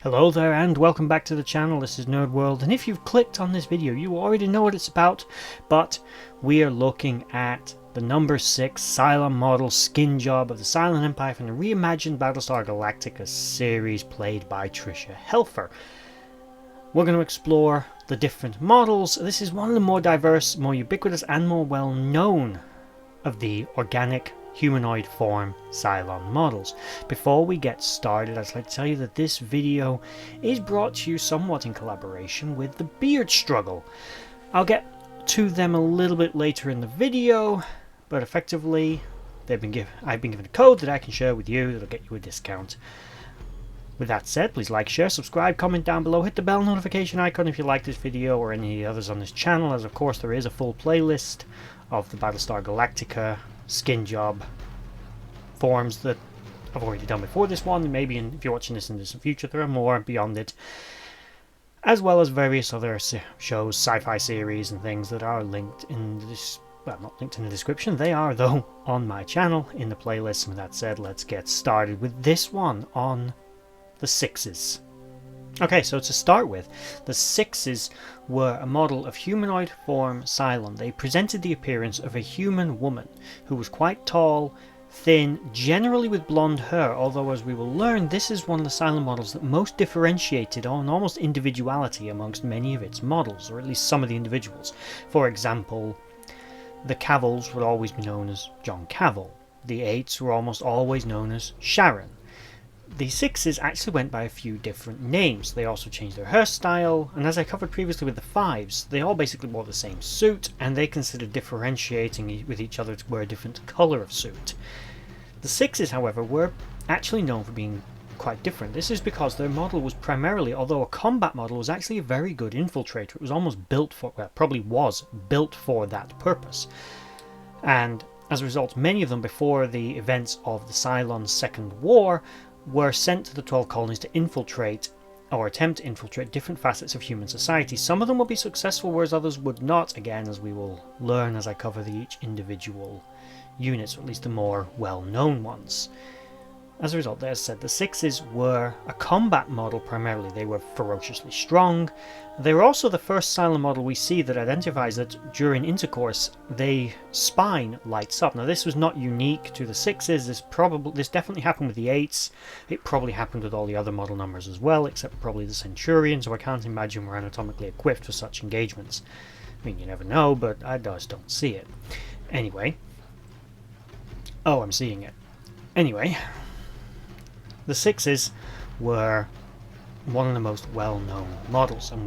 Hello there and welcome back to the channel. This is Nerd World, and if you've clicked on this video you already know what it's about, but we are looking at the number 6 Cylon model skin job of the Cylon Empire from the reimagined Battlestar Galactica series played by Tricia Helfer. We're going to explore the different models. This is one of the more diverse, more ubiquitous and more well known of the organic humanoid form Cylon models. Before we get started, I'd like to tell you that this video is brought to you somewhat in collaboration with the Beard Struggle. I'll get to them a little bit later in the video, but effectively I've been given a code that I can share with you that'll get you a discount. With that said, please like, share, subscribe, comment down below, hit the bell notification icon if you like this video or any of the others on this channel, as of course there is a full playlist of the Battlestar Galactica skin job forms that I've already done before this one. Maybe if you're watching this in the future there are more beyond it, as well as various other shows, sci-fi series and things that are linked in this, well, not linked in the description, they are though on my channel in the playlist. And with that said, let's get started with this one on the Sixes. Okay, so to start with, the Sixes were a model of humanoid form Cylon. They presented the appearance of a human woman who was quite tall, thin, generally with blonde hair, although as we will learn, this is one of the Cylon models that most differentiated on almost individuality amongst many of its models, or at least some of the individuals. For example, the Cavils would always be known as John Cavill. The Eights were almost always known as Sharon. The Sixes actually went by a few different names. They also changed their hairstyle, and as I covered previously with the Fives, they all basically wore the same suit, and they considered differentiating with each other to wear a different colour of suit. The Sixes, however, were actually known for being quite different. This is because their model was primarily, although a combat model, was actually a very good infiltrator. It was almost built for, well, probably was built for that purpose. And as a result, many of them, before the events of the Cylon's Second War, were sent to the 12 colonies to infiltrate or attempt to infiltrate different facets of human society. Some of them will be successful, whereas others would not, again, as we will learn as I cover each individual units, or at least the more well-known ones. As a result, as I said, the Sixes were a combat model primarily. They were ferociously strong. They were also the first Cylon model we see that identifies that during intercourse, their spine lights up. Now, this was not unique to the Sixes. This definitely happened with the Eights. It probably happened with all the other model numbers as well, except probably the Centurion, so I can't imagine we're anatomically equipped for such engagements. I mean, you never know, but I just don't see it. Anyway. Oh, I'm seeing it. Anyway. The Sixes were one of the most well-known models, and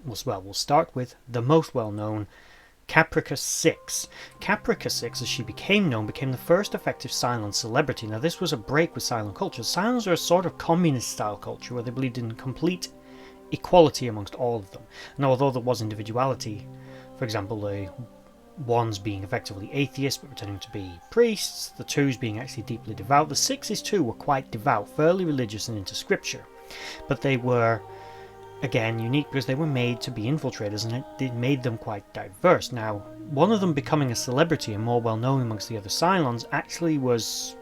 we'll start with the most well-known, Caprica Six. Caprica Six, as she became known, became the first effective Cylon celebrity. Now, this was a break with Cylon culture. Cylons are a sort of communist-style culture where they believed in complete equality amongst all of them. Now, although there was individuality, for example, the Ones being effectively atheists but pretending to be priests, the Twos being actually deeply devout. The Sixes too were quite devout, fairly religious and into scripture, but they were again unique because they were made to be infiltrators, and it made them quite diverse. Now, one of them becoming a celebrity and more well known amongst the other Cylons actually was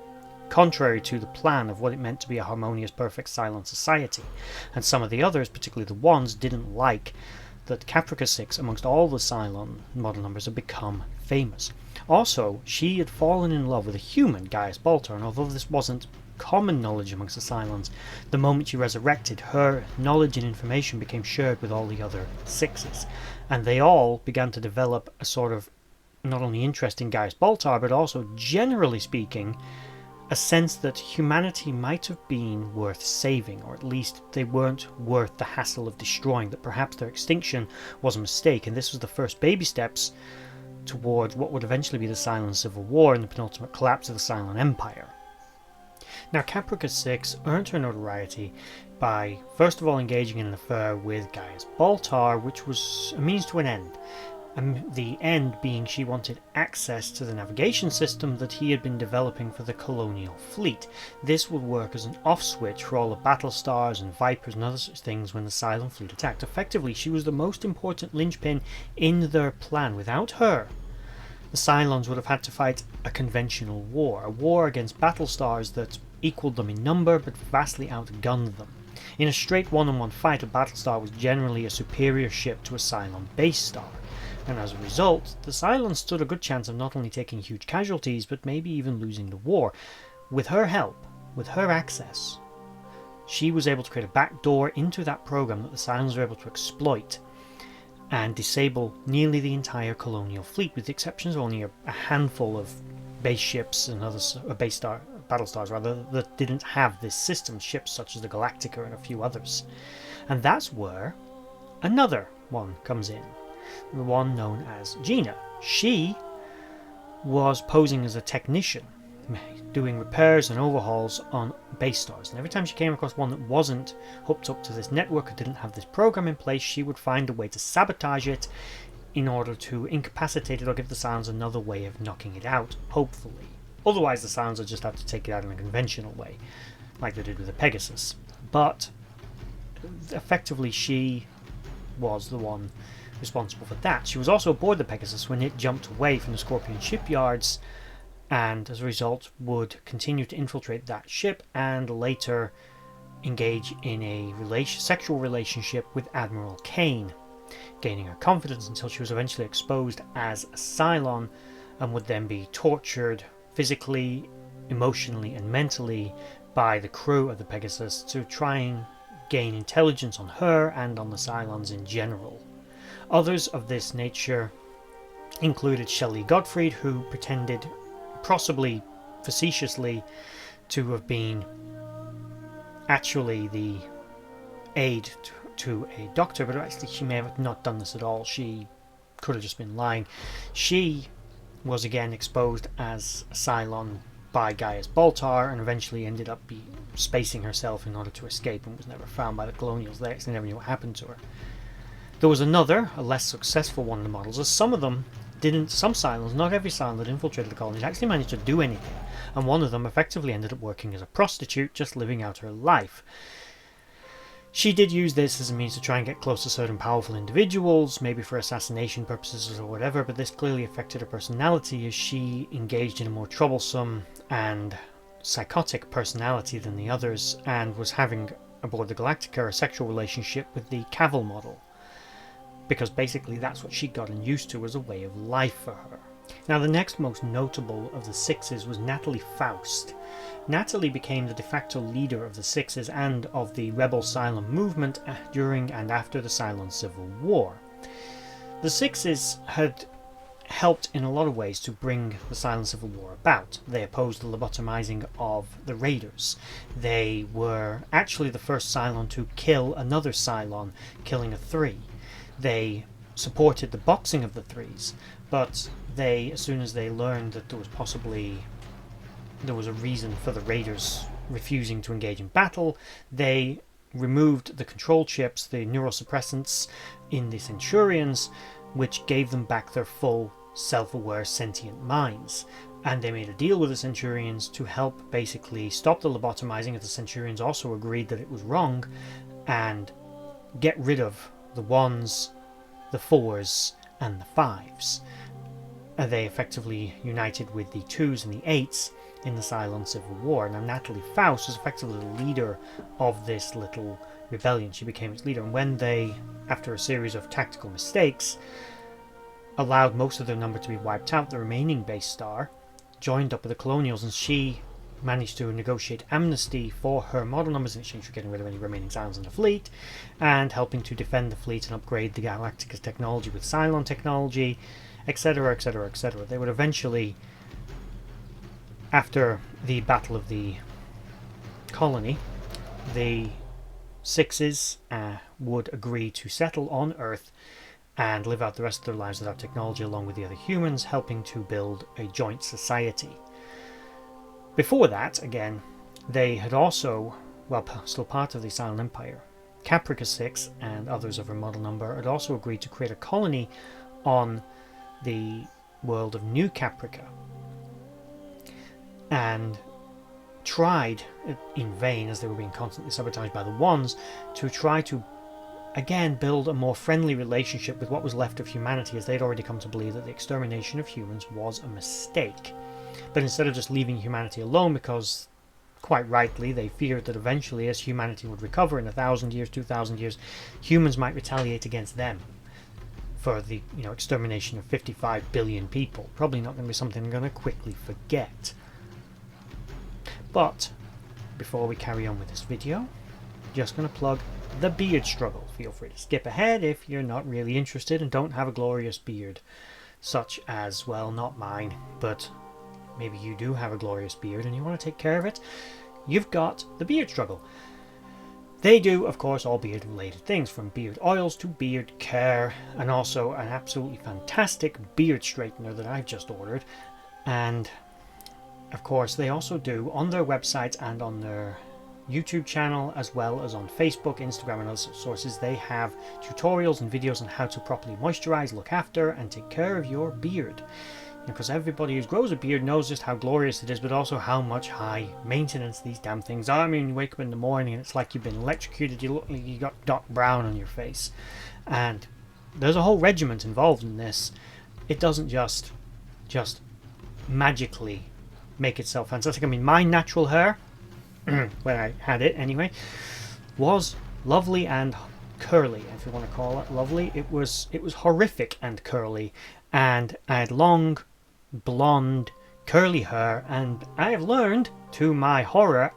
contrary to the plan of what it meant to be a harmonious, perfect Cylon society, and some of the others, particularly the Ones, didn't like that Caprica Six, amongst all the Cylon model numbers, had become famous. Also, she had fallen in love with a human, Gaius Baltar, and although this wasn't common knowledge amongst the Cylons, the moment she resurrected, her knowledge and information became shared with all the other Sixes, and they all began to develop a sort of not only interest in Gaius Baltar, but also, generally speaking, a sense that humanity might have been worth saving, or at least they weren't worth the hassle of destroying, that perhaps their extinction was a mistake, and this was the first baby steps towards what would eventually be the Cylon Civil War and the penultimate collapse of the Cylon Empire. Now, Caprica Six earned her notoriety by first of all engaging in an affair with Gaius Baltar, which was a means to an end. The end being she wanted access to the navigation system that he had been developing for the colonial fleet. This would work as an off switch for all the Battlestars and Vipers and other such things when the Cylon fleet attacked. Effectively, she was the most important linchpin in their plan. Without her, the Cylons would have had to fight a conventional war, a war against Battlestars that equalled them in number but vastly outgunned them. In a straight one-on-one fight, a Battlestar was generally a superior ship to a Cylon base star, and as a result, the Cylons stood a good chance of not only taking huge casualties, but maybe even losing the war. With her help, with her access, she was able to create a backdoor into that program that the Cylons were able to exploit and disable nearly the entire colonial fleet, with the exceptions of only a handful of base ships and other Battlestars rather, that didn't have this system, ships such as the Galactica and a few others. And that's where another one comes in, the one known as Gina. She was posing as a technician, doing repairs and overhauls on base stars, and every time she came across one that wasn't hooked up to this network or didn't have this program in place, she would find a way to sabotage it in order to incapacitate it or give the Cylons another way of knocking it out, hopefully. Otherwise the Cylons would just have to take it out in a conventional way, like they did with the Pegasus. But effectively she was the one responsible for that. She was also aboard the Pegasus when it jumped away from the Scorpion shipyards, and as a result would continue to infiltrate that ship and later engage in a sexual relationship with Admiral Kane, gaining her confidence until she was eventually exposed as a Cylon and would then be tortured physically, emotionally and mentally by the crew of the Pegasus to try and gain intelligence on her and on the Cylons in general. Others of this nature included Shelley Gottfried, who pretended, possibly facetiously, to have been actually the aide to a doctor, but actually she may have not done this at all. She could have just been lying. She was again exposed as a Cylon by Gaius Baltar and eventually ended up spacing herself in order to escape and was never found by the Colonials. They actually never knew what happened to her. There was another, a less successful one of the models, as some of them didn't, some Cylons, not every Cylon that infiltrated the colonies actually managed to do anything, and one of them effectively ended up working as a prostitute, just living out her life. She did use this as a means to try and get close to certain powerful individuals, maybe for assassination purposes or whatever, but this clearly affected her personality as she engaged in a more troublesome and psychotic personality than the others, and was having aboard the Galactica a sexual relationship with the Cavil model, because basically that's what she'd gotten used to as a way of life for her. Now the next most notable of the Sixes was Natalie Faust. Natalie became the de facto leader of the Sixes and of the rebel Cylon movement during and after the Cylon Civil War. The Sixes had helped in a lot of ways to bring the Cylon Civil War about. They opposed the lobotomizing of the Raiders. They were actually the first Cylon to kill another Cylon, killing a Three. They supported the boxing of the Threes, but they, as soon as they learned that there was a reason for the Raiders refusing to engage in battle, they removed the control chips, the neurosuppressants in the Centurions, which gave them back their full self-aware sentient minds. And they made a deal with the Centurions to help basically stop the lobotomizing, as the Centurions also agreed that it was wrong, and get rid of the Ones, the Fours, and the Fives. They effectively united with the Twos and the Eights in the Cylon Civil War. Now Natalie Faust was effectively the leader of this little rebellion. She became its leader, and when they, after a series of tactical mistakes, allowed most of their number to be wiped out, the remaining base star joined up with the Colonials, and she managed to negotiate amnesty for her model numbers in exchange for getting rid of any remaining Cylons in the fleet, and helping to defend the fleet and upgrade the Galactica's technology with Cylon technology, etc, etc, etc. They would eventually, after the Battle of the Colony, the Sixes would agree to settle on Earth and live out the rest of their lives without technology along with the other humans, helping to build a joint society. Before that, again, they had also, well, still part of the Cylon Empire, Caprica Six and others of her model number had also agreed to create a colony on the world of New Caprica, and tried in vain, as they were being constantly sabotaged by the Ones, to try to again build a more friendly relationship with what was left of humanity, as they'd already come to believe that the extermination of humans was a mistake. But instead of just leaving humanity alone, because quite rightly, they feared that eventually, as humanity would recover in 1,000 years, 2,000 years, humans might retaliate against them for the extermination of 55 billion people. Probably not going to be something I'm going to quickly forget. But before we carry on with this video, just going to plug the beard struggle. Feel free to skip ahead if you're not really interested and don't have a glorious beard, such as, well, not mine, but maybe you do have a glorious beard and you want to take care of it. You've got the beard struggle. They do, of course, all beard related things, from beard oils to beard care, and also an absolutely fantastic beard straightener that I've just ordered. And of course, they also do on their website and on their YouTube channel, as well as on Facebook, Instagram and other sources, they have tutorials and videos on how to properly moisturize, look after and take care of your beard. Because everybody who grows a beard knows just how glorious it is, but also how much high maintenance these damn things are. I mean, you wake up in the morning and it's like you've been electrocuted, you look like you got dark brown on your face. And there's a whole regiment involved in this. It doesn't just magically make itself fantastic. I mean, my natural hair, when I had it anyway, was lovely and curly, if you want to call it lovely. It was horrific and curly, and I had long blonde curly hair, and I have learned, to my horror,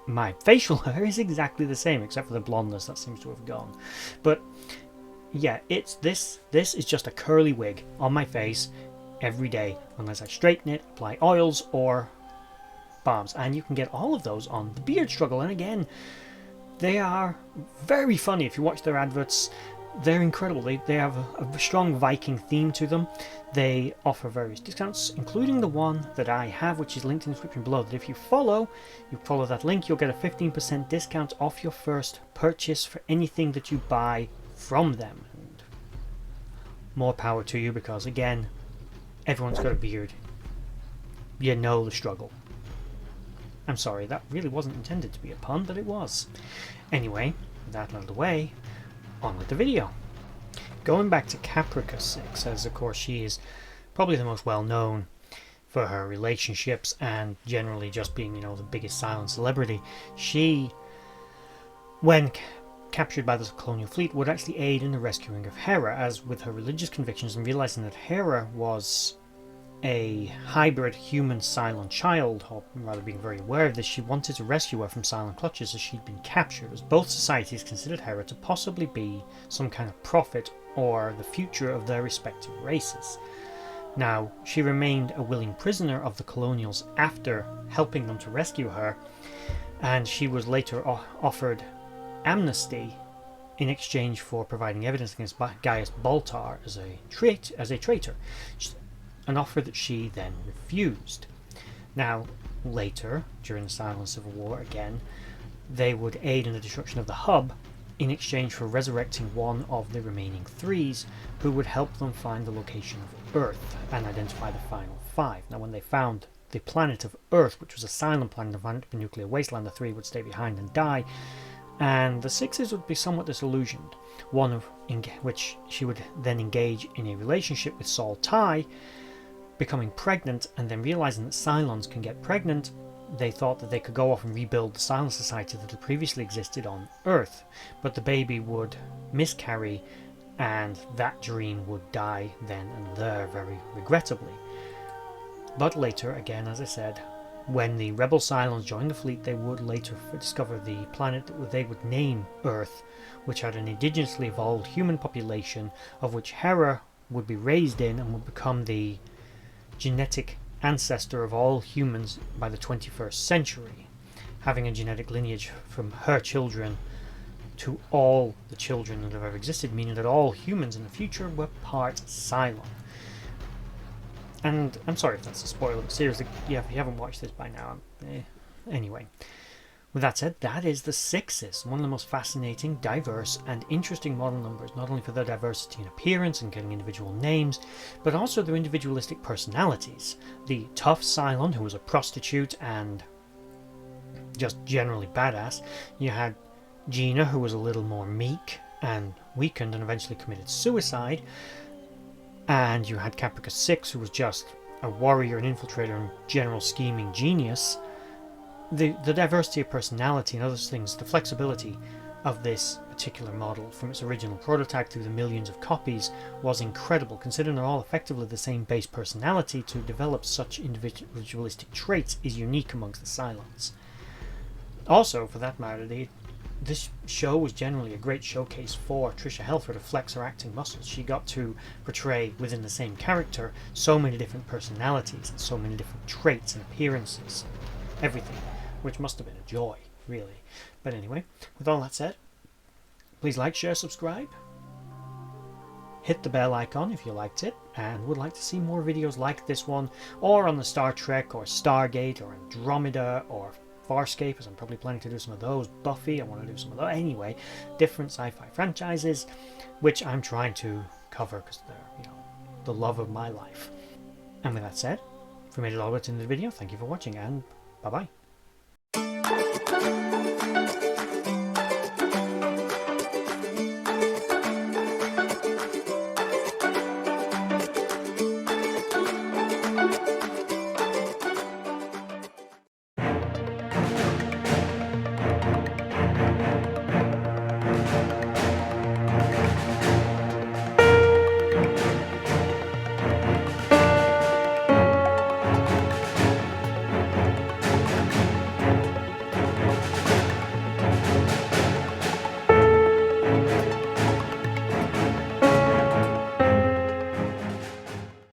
my facial hair is exactly the same, except for the blondness that seems to have gone. But yeah, it's this is just a curly wig on my face every day, unless I straighten it, apply oils or balms. And you can get all of those on the Beard Struggle. And again, they are very funny. If you watch their adverts, they're incredible. They have a strong Viking theme to them. They offer various discounts, including the one that I have, which is linked in the description below, that if you follow that link, you'll get a 15% discount off your first purchase for anything that you buy from them. And more power to you, because again, everyone's got a beard. You know the struggle. I'm sorry, that really wasn't intended to be a pun, but it was. Anyway, with that out of the way, on with the video. Going back to Caprica Six, as of course she is probably the most well known for her relationships and generally just being, the biggest Cylon celebrity. She, when captured by the colonial fleet, would actually aid in the rescuing of Hera, as with her religious convictions and realizing that Hera was a hybrid human Cylon child, or rather being very aware of this, she wanted to rescue her from Cylon clutches as she'd been captured, as both societies considered Hera to possibly be some kind of prophet or the future of their respective races. Now, she remained a willing prisoner of the colonials after helping them to rescue her, and she was later offered amnesty in exchange for providing evidence against Gaius Baltar as a traitor, an offer that she then refused. Now, later, during the Cylon Civil War again, they would aid in the destruction of the hub in exchange for resurrecting one of the remaining threes, who would help them find the location of Earth and identify the final five. Now, when they found the planet of Earth, which was a Cylon planet of a nuclear wasteland, the three would stay behind and die, and the sixes would be somewhat disillusioned, one of which she would then engage in a relationship with Saul Tigh, becoming pregnant, and then realizing that Cylons can get pregnant, they thought that they could go off and rebuild the Cylon society that had previously existed on Earth. But the baby would miscarry, and that dream would die then and there, very regrettably. But later, again, as I said, when the rebel Cylons joined the fleet, they would later discover the planet that they would name Earth, which had an indigenously evolved human population, of which Hera would be raised in and would become the genetic ancestor of all humans by the 21st century, having a genetic lineage from her children to all the children that have ever existed, meaning that all humans in the future were part Cylon. And I'm sorry if that's a spoiler, but seriously, yeah, if you haven't watched this by now, anyway. With that said, that is the Sixes, one of the most fascinating, diverse, and interesting model numbers, not only for their diversity in appearance and getting individual names, but also their individualistic personalities. The tough Cylon, who was a prostitute and just generally badass. You had Gina, who was a little more meek and weakened and eventually committed suicide. And you had Caprica Six, who was just a warrior, an infiltrator, and general scheming genius. the diversity of personality and other things, the flexibility of this particular model from its original prototype through the millions of copies was incredible, considering they're all effectively the same base personality. To develop such individualistic traits is unique amongst the Cylons. Also, for that matter, this show was generally a great showcase for Tricia Helfer to flex her acting muscles. She got to portray within the same character so many different personalities and so many different traits and appearances, everything, which must have been a joy, really. But anyway, with all that said, please like, share, subscribe. Hit the bell icon if you liked it and would like to see more videos like this one, or on the Star Trek or Stargate or Andromeda or Farscape, as I'm probably planning to do some of those. Buffy, I want to do some of those. Anyway, different sci-fi franchises, which I'm trying to cover because they're, the love of my life. And with that said, if you made it all the way to the end of the video, thank you for watching and bye-bye.